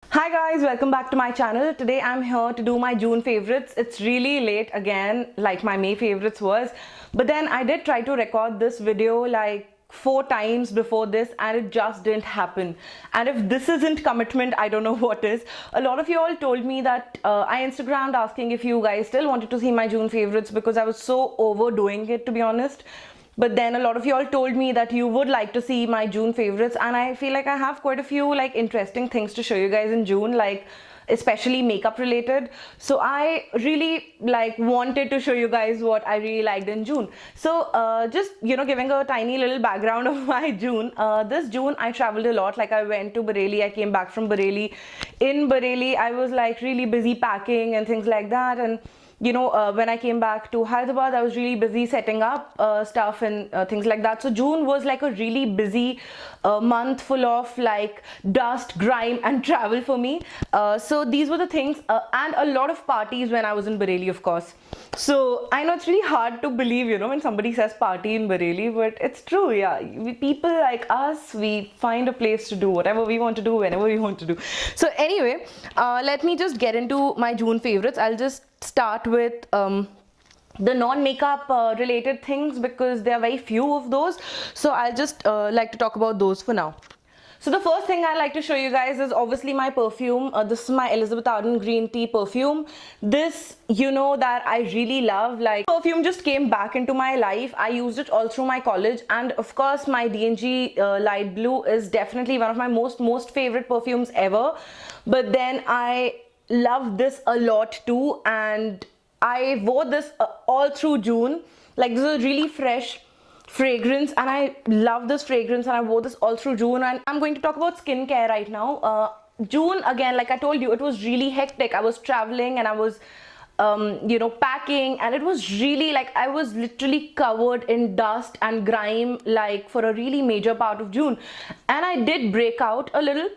Hi guys, welcome back to my channel. Today I'm here to do my June favorites. It's really late again, like my May favorites was. But then I did try to record this video like 4 times before this and it just didn't happen. And if this isn't commitment, I don't know what is. A lot of you all told me that I Instagrammed asking if you guys still wanted to see my June favorites because I was so overdoing it, to be honest. But then a lot of you all told me that you would like to see my June favorites, and I feel like I have quite a few like interesting things to show you guys in June, like especially makeup related. So I really like wanted to show you guys what I really liked in June. So just giving a tiny little background of my June. This June I traveled a lot. Like I went to Bareilly, I came back from Bareilly. In Bareilly I was like really busy packing and things like that, and when I came back to Hyderabad, I was really busy setting up stuff and things like that. So June was like a really busy month full of like dust, grime and travel for me. So these were the things, and a lot of parties when I was in Bareilly, of course. So I know it's really hard to believe, when somebody says party in Bareilly, but it's true, yeah. People like us, we find a place to do whatever we want to do, whenever we want to do. So anyway, let me just get into my June favorites. I'll just start with the non-makeup related things because there are very few of those. So I'll just like to talk about those for now. So the first thing I like to show you guys is obviously my perfume. This is my Elizabeth Arden green tea perfume. This, that I really love. Like, perfume just came back into my life. I used it all through my college, and of course my D&G light blue is definitely one of my most favorite perfumes ever. But then I love this a lot too, and I wore this all through June. Like, this is a really fresh fragrance and I love this fragrance, and I wore this all through June. And I'm going to talk about skincare right now. June, again, like I told you, it was really hectic. I was traveling and I was packing, and it was really like I was literally covered in dust and grime like for a really major part of June. And I did break out a little,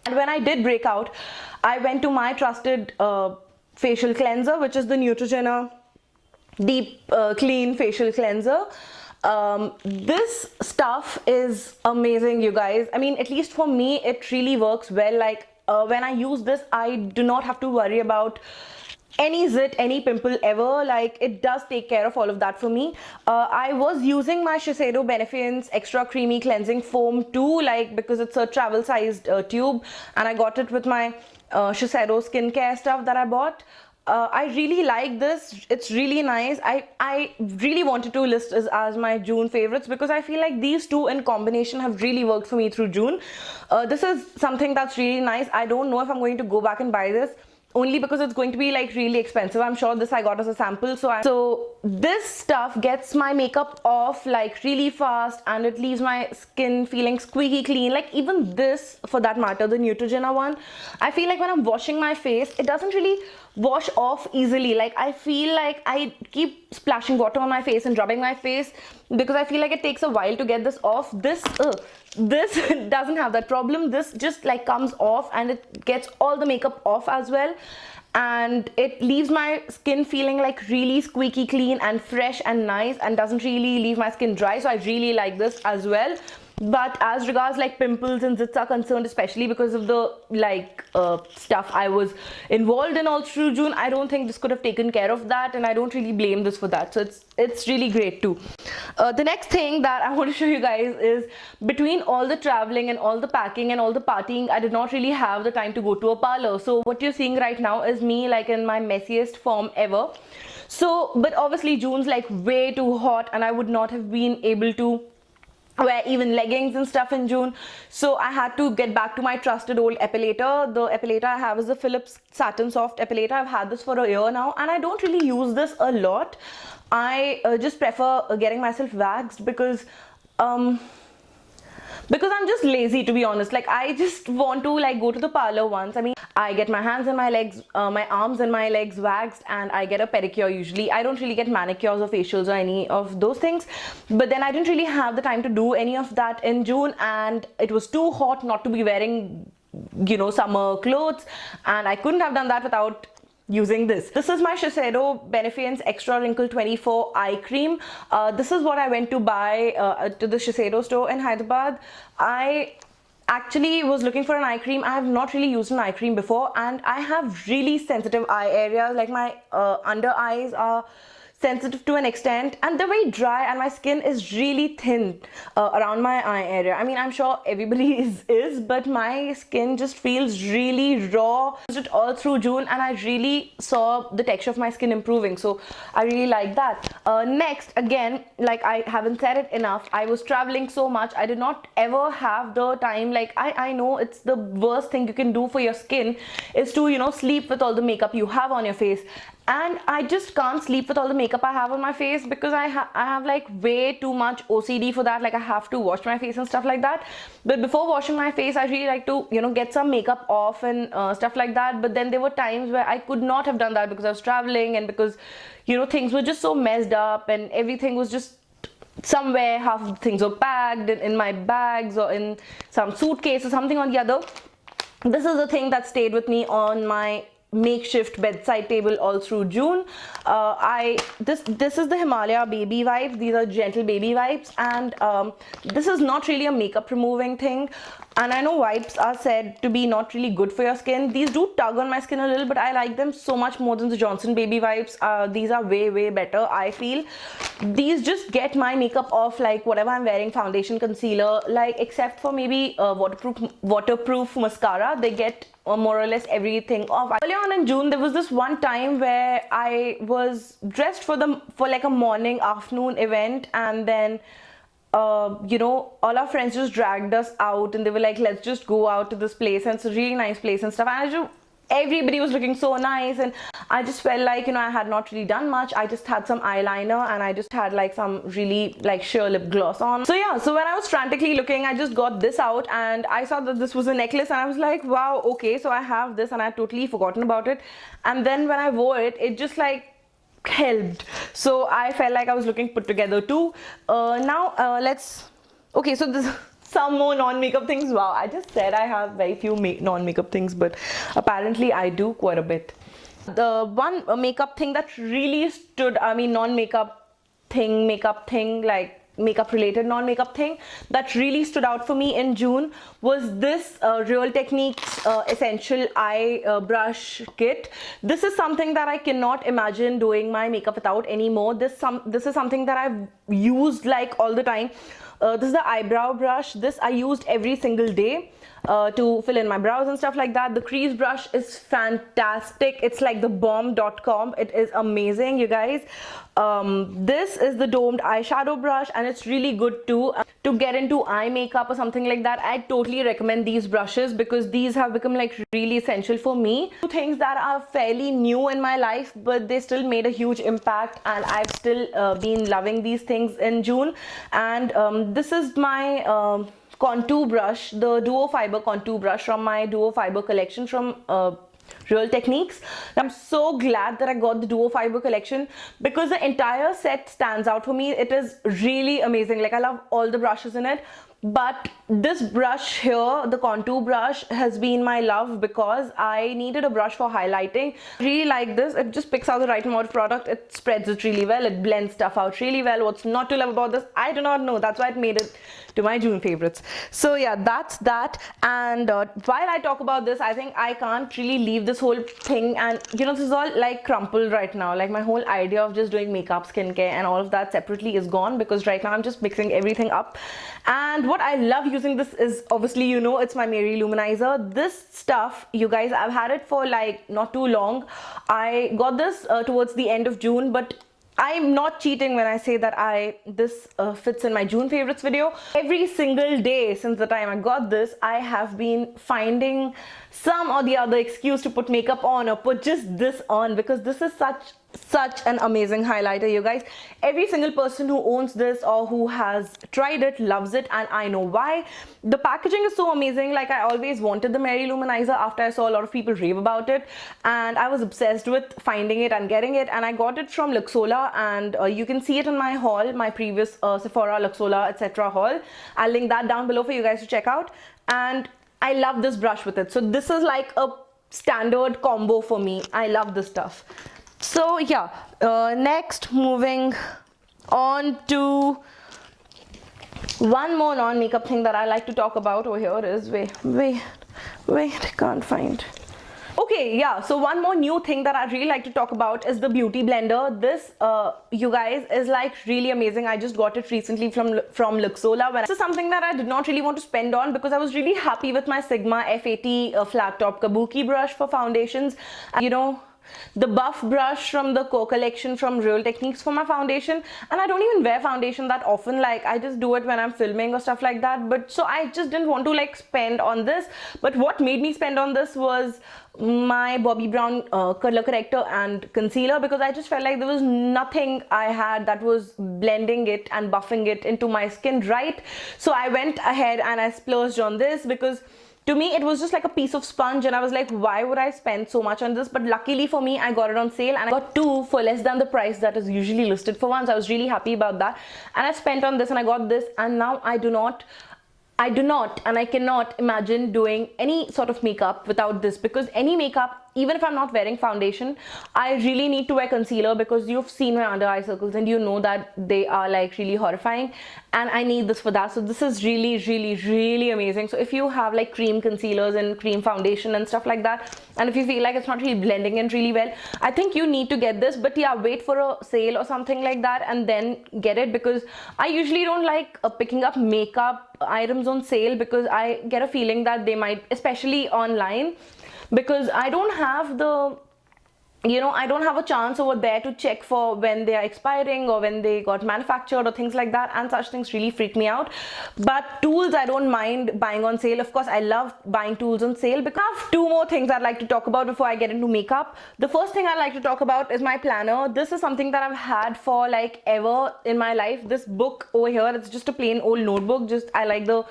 and when I did break out, I went to my trusted facial cleanser, which is the Neutrogena Deep Clean Facial Cleanser. This stuff is amazing, you guys. I mean, at least for me, it really works well. Like when I use this, I do not have to worry about any zit, any pimple ever. Like, it does take care of all of that for me. I was using my Shiseido Benefiance Extra Creamy Cleansing Foam too, like because it's a travel sized tube, and I got it with my Shiseido skincare stuff that I bought. I really like this. It's really nice. I really wanted to list as my June favorites because I feel like these two in combination have really worked for me through June. This is something that's really nice. I don't know if I'm going to go back and buy this, only because it's going to be like really expensive. I'm sure this I got as a sample. So this stuff gets my makeup off like really fast, and it leaves my skin feeling squeaky clean. Like even this, for that matter, the Neutrogena one, I feel like when I'm washing my face, it doesn't really wash off easily. Like I feel like I keep splashing water on my face and rubbing my face because I feel like it takes a while to get this off. This doesn't have that problem. This just like comes off and it gets all the makeup off as well, and it leaves my skin feeling like really squeaky clean and fresh and nice, and doesn't really leave my skin dry. So I really like this as well. But as regards like pimples and zits are concerned, especially because of the like stuff I was involved in all through June, I don't think this could have taken care of that, and I don't really blame this for that. So it's really great too. The next thing that I want to show you guys is, between all the traveling and all the packing and all the partying, I did not really have the time to go to a parlor. So what you're seeing right now is me like in my messiest form ever. So, but obviously June's like way too hot, and I would not have been able to wear even leggings and stuff in June. So I had to get back to my trusted old epilator. The epilator I have is the Philips Satin Soft epilator. I've had this for a year now, and I don't really use this a lot. I just prefer getting myself waxed because I'm just lazy, to be honest. Like I just want to like go to the parlor once. I mean, I get my hands and my legs, my arms and my legs waxed, and I get a pedicure usually. I don't really get manicures or facials or any of those things. But then I didn't really have the time to do any of that in June, and it was too hot not to be wearing, summer clothes, and I couldn't have done that without using this. This is my Shiseido Benefiance Extra Wrinkle 24 Eye Cream. This is what I went to buy to the Shiseido store in Hyderabad. I actually was looking for an eye cream. I have not really used an eye cream before, and I have really sensitive eye areas, like my under eyes are sensitive to an extent, and they're very dry, and my skin is really thin around my eye area. I mean, I'm sure everybody is, but my skin just feels really raw. I used it all through June, and I really saw the texture of my skin improving, so I really like that. Next, again, like I haven't said it enough, I was traveling so much. I did not ever have the time. Like I know it's the worst thing you can do for your skin is to, you know, sleep with all the makeup you have on your face. And I just can't sleep with all the makeup I have on my face, because I have like way too much OCD for that. Like I have to wash my face and stuff like that. But before washing my face, I really like to, you know, get some makeup off and stuff like that. But then there were times where I could not have done that because I was traveling, and because, you know, things were just so messed up and everything was just somewhere. Half of the things were packed in my bags or in some suitcase or something or the other. This is the thing that stayed with me on my makeshift bedside table all through June. This is the Himalaya baby wipes. These are gentle baby wipes, and this is not really a makeup removing thing. And I know wipes are said to be not really good for your skin. These do tug on my skin a little, but I like them so much more than the Johnson baby wipes. These are way better, I feel. These just get my makeup off, like whatever I'm wearing, foundation, concealer, like except for maybe waterproof mascara, they get more or less everything off. Early on in June, there was this one time where I was dressed for like a morning afternoon event, and then you know, all our friends just dragged us out, and they were like, let's just go out to this place, and it's a really nice place and stuff. And everybody was looking so nice, and I just felt like, you know, I had not really done much. I just had some eyeliner, and I just had like some really like sheer lip gloss on. So yeah, so when I was frantically looking, I just got this out, and I saw that this was a necklace, and I was like, wow, okay, so I have this, and I had totally forgotten about it. And then when I wore it, it just like helped. So I felt like I was looking put together too. Okay, so this some more non-makeup things. Wow, I just said I have very few non-makeup things, but apparently I do quite a bit. The one makeup thing that really stood, I mean makeup thing, like makeup related non-makeup thing that really stood out for me in June was this Real Techniques essential eye brush kit. This is something that I cannot imagine doing my makeup without anymore. This is something that I've used like all the time. This is the eyebrow brush. This I used every single day to fill in my brows and stuff like that. The crease brush is fantastic. It's like the bomb.com. It is amazing, you guys. This is the domed eyeshadow brush, and it's really good too to get into eye makeup or something like that. I totally recommend these brushes because these have become like really essential for me. Two things that are fairly new in my life, but they still made a huge impact, and I've still been loving these things in June. And this is my contour brush, the Duo Fiber contour brush from my Duo Fiber collection from Real Techniques. I'm so glad that I got the Duo Fiber collection because the entire set stands out for me. It is really amazing. Like, I love all the brushes in it, but this brush here, the contour brush, has been my love because I needed a brush for highlighting. I really like this. It just picks out the right amount of product. It spreads it really well. It blends stuff out really well. What's not to love about this? I do not know. That's why it made it to my June favorites. So yeah, that's that. And while I talk about this, I think I can't really leave this whole thing, and you know, this is all like crumpled right now. Like, my whole idea of just doing makeup, skincare and all of that separately is gone because right now I'm just mixing everything up. And what I love using this is, obviously, you know, it's my Mary Luminizer. This stuff, you guys, I've had it for like not too long. I got this towards the end of June, but I'm not cheating when I say that this fits in my June favorites video. Every single day since the time I got this, I have been finding some or the other excuse to put makeup on or put just this on because this is such an amazing highlighter, you guys. Every single person who owns this or who has tried it loves it, and I know why. The packaging is so amazing. Like, I always wanted the Mary Luminizer after I saw a lot of people rave about it, and I was obsessed with finding it and getting it, and I got it from Luxola, and you can see it in my haul, my previous Sephora, Luxola, etc. haul. I'll link that down below for you guys to check out, and I love this brush with it. So this is like a standard combo for me. I love this stuff. So yeah, next, moving on to One more non-makeup thing that I like to talk about over here is, wait, I can't find. Okay, yeah, so one more new thing that I really like to talk about is the beauty blender. This, you guys, is like really amazing. I just got it recently from Luxe. This is something that I did not really want to spend on because I was really happy with my Sigma F80 flat top kabuki brush for foundations. You know, the buff brush from the core collection from Real Techniques for my foundation, and I don't even wear foundation that often. Like, I just do it when I'm filming or stuff like that. But so I just didn't want to like spend on this. But what made me spend on this was my Bobbi Brown color corrector and concealer, because I just felt like there was nothing I had that was blending it and buffing it into my skin right. So I went ahead and I splurged on this because to me it was just like a piece of sponge, and I was like, why would I spend so much on this? But luckily for me, I got it on sale and I got two for less than the price that is usually listed for one. So I was really happy about that, and I spent on this and I got this, and now I do not and I cannot imagine doing any sort of makeup without this, because any makeup, even if I'm not wearing foundation, I really need to wear concealer, because you've seen my under eye circles and you know that they are like really horrifying, and I need this for that. So this is really amazing. So if you have like cream concealers and cream foundation and stuff like that, and if you feel like it's not really blending in really well, I think you need to get this. But yeah, wait for a sale or something like that and then get it, because I usually don't like picking up makeup items on sale, because I get a feeling that they might, especially online, because I don't have the, you know, I don't have a chance over there to check for when they are expiring or when they got manufactured or things like that, and such things really freak me out. But tools, I don't mind buying on sale. Of course, I love buying tools on sale. Because I have two more things I'd like to talk about before I get into makeup. The first thing I'd like to talk about is my planner. This is something that I've had for like ever in my life. This book over here, it's just a plain old notebook. Just I like the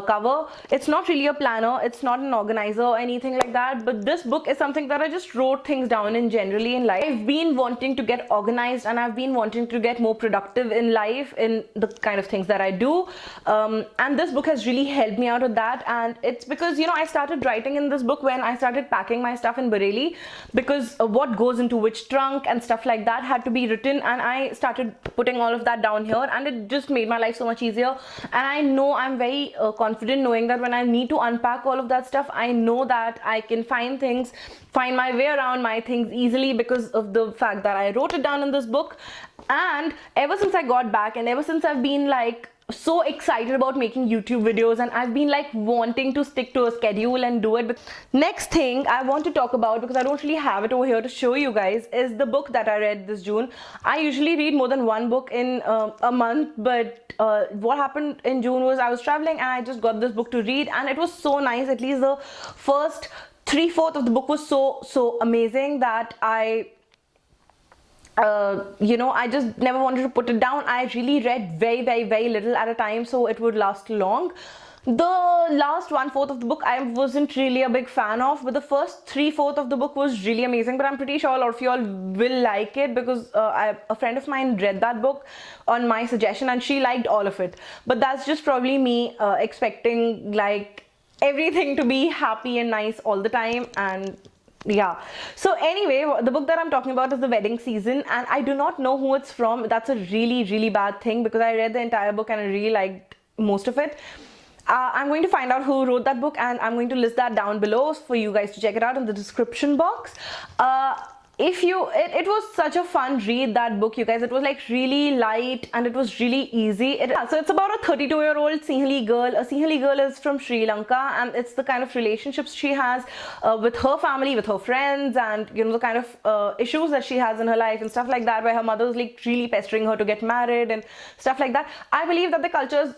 cover. It's not really a planner, it's not an organizer or anything like that, but this book is something that I just wrote things down in generally in life. I've been wanting to get organized, and I've been wanting to get more productive in life in the kind of things that I do, and this book has really helped me out with that. And it's because, you know, I started writing in this book when I started packing my stuff in Bareilly, because what goes into which trunk and stuff like that had to be written, and I started putting all of that down here, and it just made my life so much easier. And I know I'm very confident knowing that when I need to unpack all of that stuff, I know that I can find my way around my things easily because of the fact that I wrote it down in this book. And ever since I got back, and ever since I've been like so excited about making YouTube videos, and I've been like wanting to stick to a schedule and do it. But next thing I want to talk about, because I don't really have it over here to show you guys, is the book that I read this June. I usually read more than one book in a month, but what happened in June was I was traveling and I just got this book to read, and it was so nice. At least the first 3/4 of the book was so amazing that you know, I just never wanted to put it down. I really read very little at a time, so it would last long. The last 1/4 of the book I wasn't really a big fan of, but the first 3/4 of the book was really amazing. But I'm pretty sure a lot of you all will like it, because a friend of mine read that book on my suggestion and she liked all of it. But that's just probably me expecting like everything to be happy and nice all the time. And yeah, so anyway, the book that I'm talking about is The Wedding Season, and I do not know who it's from. That's a really bad thing, because I read the entire book and I really liked most of it. I'm going to find out who wrote that book, and I'm going to list that down below for you guys to check it out in the description box. It was such a fun read, that book, you guys. It was like really light and it was really easy. So it's about a 32-year-old Sinhalese girl. A Sinhalese girl is from Sri Lanka, and it's the kind of relationships she has with her family, with her friends, and you know, the kind of issues that she has in her life and stuff like that, where her mother's like really pestering her to get married and stuff like that. I believe that the cultures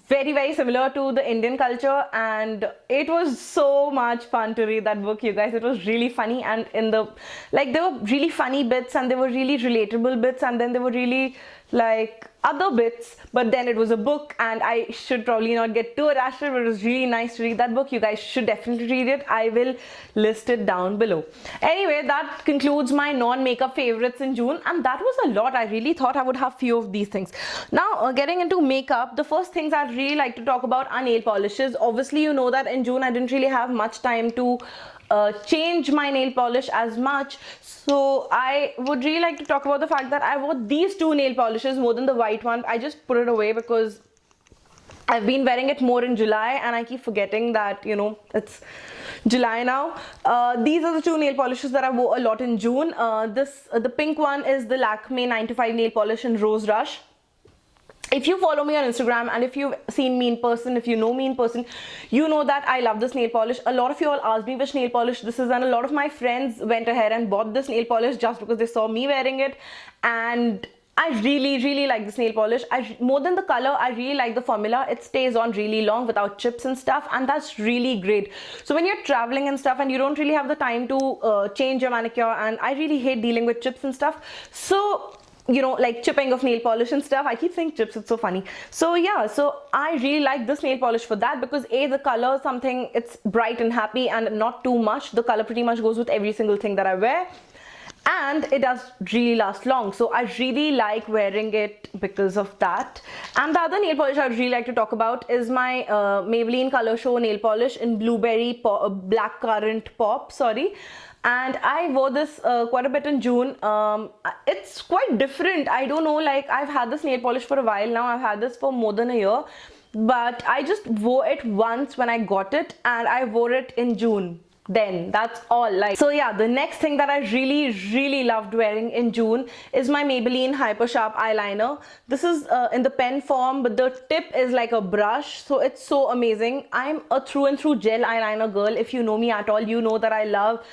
very similar to the Indian culture, and it was so much fun to read that book, you guys. It was really funny, and there were really funny bits, and there were really relatable bits, and then there were really like other bits. But then it was a book, and I should probably not get too attached to it, but it was really nice to read that book. You guys should definitely read it. I will list it down below. Anyway, that concludes my non-makeup favorites in June, and that was a lot. I really thought I would have few of these things. Now getting into makeup, the first things I'd really like to talk about are nail polishes. Obviously, you know that in June I didn't really have much time to change my nail polish as much, so I would really like to talk about the fact that I wore these two nail polishes more than the white one. I just put it away because I've been wearing it more in July, and I keep forgetting that, you know, it's July now. These are the two nail polishes that I wore a lot in June. The pink one is the Lakme 9 to 5 nail polish in Rose Rush. If you follow me on Instagram and if you've seen me in person, if you know me in person, you know that I love this nail polish. A lot of you all asked me which nail polish this is, and a lot of my friends went ahead and bought this nail polish just because they saw me wearing it. And I really like this nail polish. More than the color, I really like the formula. It stays on really long without chips and stuff, and that's really great. So when you're traveling and stuff and you don't really have the time to change your manicure, and I really hate dealing with chips and stuff, so you know, like chipping of nail polish and stuff. I keep saying chips, it's so funny. So yeah, so I really like this nail polish for that, because A, the color is something, it's bright and happy and not too much. The color pretty much goes with every single thing that I wear, and it does really last long. So I really like wearing it because of that. And the other nail polish I would really like to talk about is my Maybelline Color Show nail polish in Blueberry Blackcurrant Pop, sorry. And I wore this quite a bit in June. It's quite different. I don't know, like I've had this nail polish for a while now. I've had this for more than a year, but I just wore it once when I got it, and I wore it in June. Then that's all. Like, so yeah, the next thing that I really loved wearing in June is my Maybelline Hyper Sharp eyeliner. This is in the pen form, but the tip is like a brush, so it's so amazing. I'm a through and through gel eyeliner girl. If you know me at all, you know that I love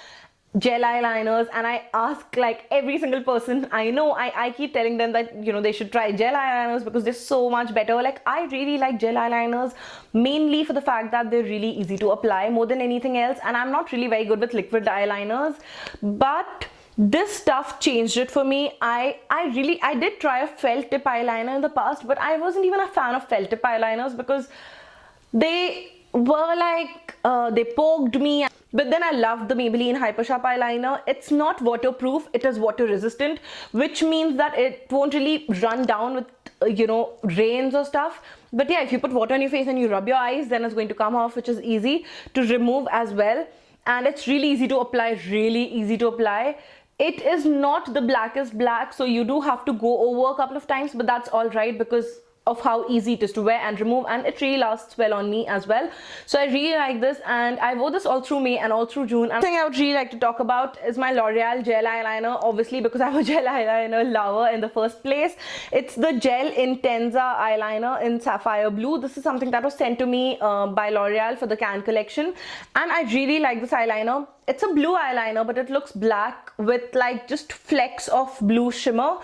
gel eyeliners, and I ask like every single person I know, I keep telling them that, you know, they should try gel eyeliners because they're so much better. Like, I really like gel eyeliners mainly for the fact that they're really easy to apply more than anything else, and I'm not really very good with liquid eyeliners, but this stuff changed it for me. I did try a felt tip eyeliner in the past, but I wasn't even a fan of felt tip eyeliners because they were like they poked me. But then I loved the Maybelline Hyper Sharp eyeliner. It's not waterproof, it is water resistant, which means that it won't really run down with you know, rains or stuff. But yeah, if you put water on your face and you rub your eyes, then it's going to come off, which is easy to remove as well. And it's really easy to apply, really easy to apply. It is not the blackest black, so you do have to go over a couple of times, but that's all right because of how easy it is to wear and remove, and it really lasts well on me as well. So I really like this, and I wore this all through May and all through June. And the thing I would really like to talk about is my L'Oreal gel eyeliner, obviously because I'm a gel eyeliner lover in the first place. It's the Gel Intenza eyeliner in Sapphire Blue. This is something that was sent to me by L'Oreal for the Cannes collection, and I really like this eyeliner. It's a blue eyeliner, but it looks black with like just flecks of blue shimmer,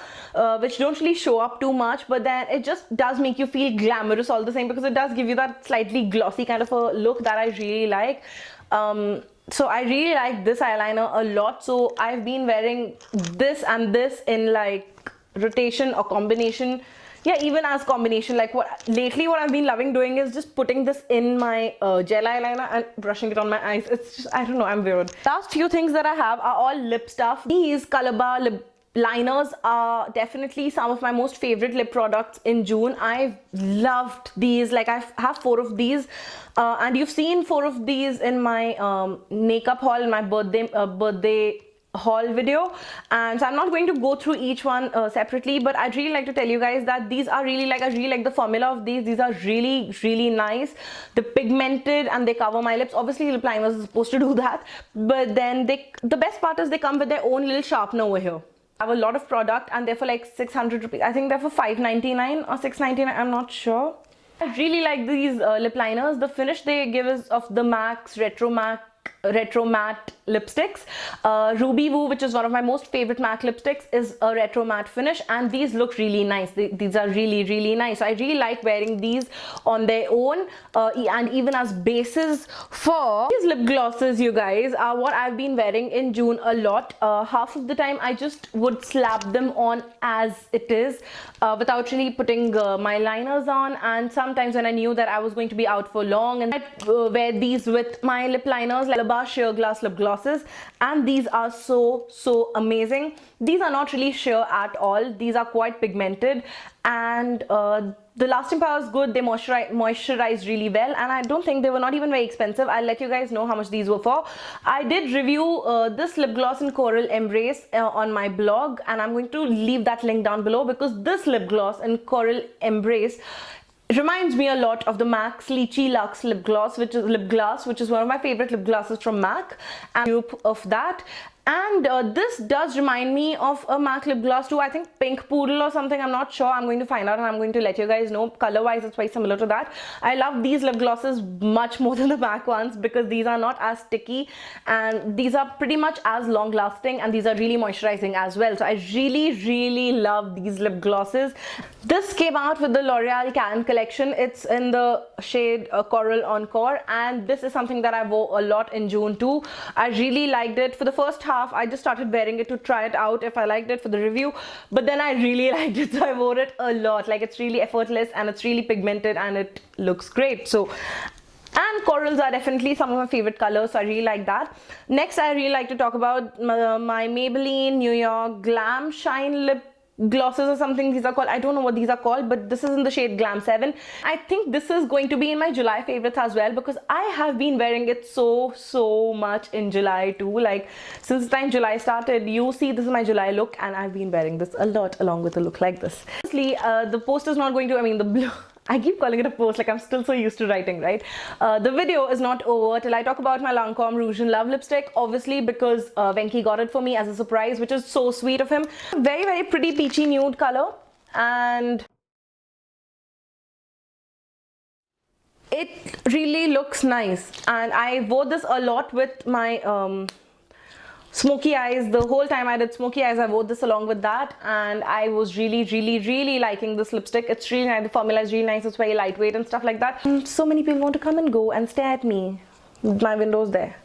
which don't really show up too much, but then it just does make you feel glamorous all the same because it does give you that slightly glossy kind of a look that I really like. So I really like this eyeliner a lot. So I've been wearing this and this in like rotation or combination. Yeah, even as combination. Like what I've been loving doing is just putting this in my gel eyeliner and brushing it on my eyes. It's just, I don't know, I'm weird. Last few things that I have are all lip stuff. These Colorbar lip liners are definitely some of my most favorite lip products in June. I've loved these. Like, I have 4 of these, and you've seen 4 of these in my makeup haul, in my birthday haul video, and so I'm not going to go through each one separately, but I'd really like to tell you guys that these are really like, I really like the formula of these are really nice. They're pigmented and they cover my lips. Obviously lip liners are supposed to do that, but then the best part is they come with their own little sharpener over here. I have a lot of product and they're for like 600 rupees. I think they're for 5.99 or 6.99, I'm not sure. I really like these lip liners. The finish they give is of the MAC's Retro Matte lipsticks. Ruby Woo, which is one of my most favorite MAC lipsticks, is a retro matte finish, and these look really nice. These are really nice. I really like wearing these on their own and even as bases for these lip glosses. You guys are what I've been wearing in June a lot. Half of the time I just would slap them on as it is without really putting my liners on, and sometimes when I knew that I was going to be out for long, and I'd wear these with my lip liners, like Colorbar Sheerglass lip glosses, and these are so amazing. These are not really sheer at all. These are quite pigmented, and the lasting power is good. They moisturize really well, and I don't think they were not even very expensive. I'll let you guys know how much these were for. I did review this lip gloss in Coral Embrace on my blog, and I'm going to leave that link down below, because this lip gloss in Coral Embrace reminds me a lot of the MAC's Lychee Luxe lip gloss, which is Lipgloss, which is one of my favorite lip glosses from MAC, and dupe of that. And this does remind me of a MAC lip gloss too. I think Pink Poodle or something. I'm not sure. I'm going to find out and I'm going to let you guys know. Color wise, it's very similar to that. I love these lip glosses much more than the MAC ones because these are not as sticky and these are pretty much as long lasting, and these are really moisturizing as well. So I really love these lip glosses. This came out with the L'Oreal Can collection. It's in the shade Coral Encore, and this is something that I wore a lot in June too. I really liked it. For the first half, I just started wearing it to try it out if I liked it for the review, but then I really liked it, so I wore it a lot. Like, it's really effortless and it's really pigmented and it looks great. So, and corals are definitely some of my favorite colors, so I really like that. Next, I really like to talk about my Maybelline New York Glam Shine Lip glosses or something these are called. I don't know what these are called, but this is in the shade Glam 7. I think this is going to be in my July favorites as well because I have been wearing it so much in July too. Like, since the time July started, you see this is my July look, and I've been wearing this a lot along with a look like this. Honestly, the post is not going to, I mean, the blue, I keep calling it a post, like I'm still so used to writing, right? The video is not over till I talk about my Lancome Rouge in Love lipstick, obviously because Venki got it for me as a surprise, which is so sweet of him. Very pretty peachy nude color, and it really looks nice. And I wore this a lot with my smoky eyes. The whole time I did smoky eyes, I wore this along with that, and I was really liking this lipstick. It's really nice. The formula is really nice. It's very lightweight and stuff like that. And so many people want to come and go and stare at me. My window's there.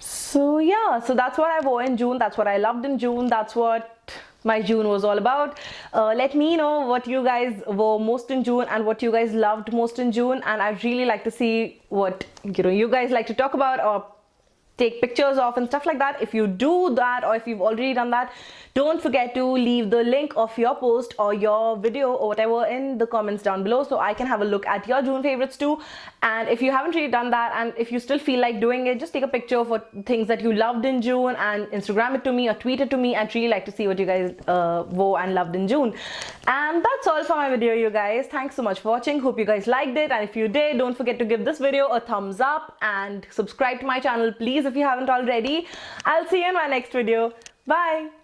So yeah, so that's what I wore in June. That's what I loved in June. That's what my June was all about. Let me know what you guys wore most in June and what you guys loved most in June, and I'd really like to see what you guys like to talk about or take pictures of and stuff like that. If you do that, or if you've already done that, don't forget to leave the link of your post or your video or whatever in the comments down below so I can have a look at your June favorites too. And if you haven't really done that, and if you still feel like doing it, just take a picture of what things that you loved in June and Instagram it to me or tweet it to me. I'd really like to see what you guys wore and loved in June. And that's all for my video, you guys. Thanks so much for watching. Hope you guys liked it, and if you did, don't forget to give this video a thumbs up and subscribe to my channel, please, if you haven't already. I'll see you in my next video. Bye.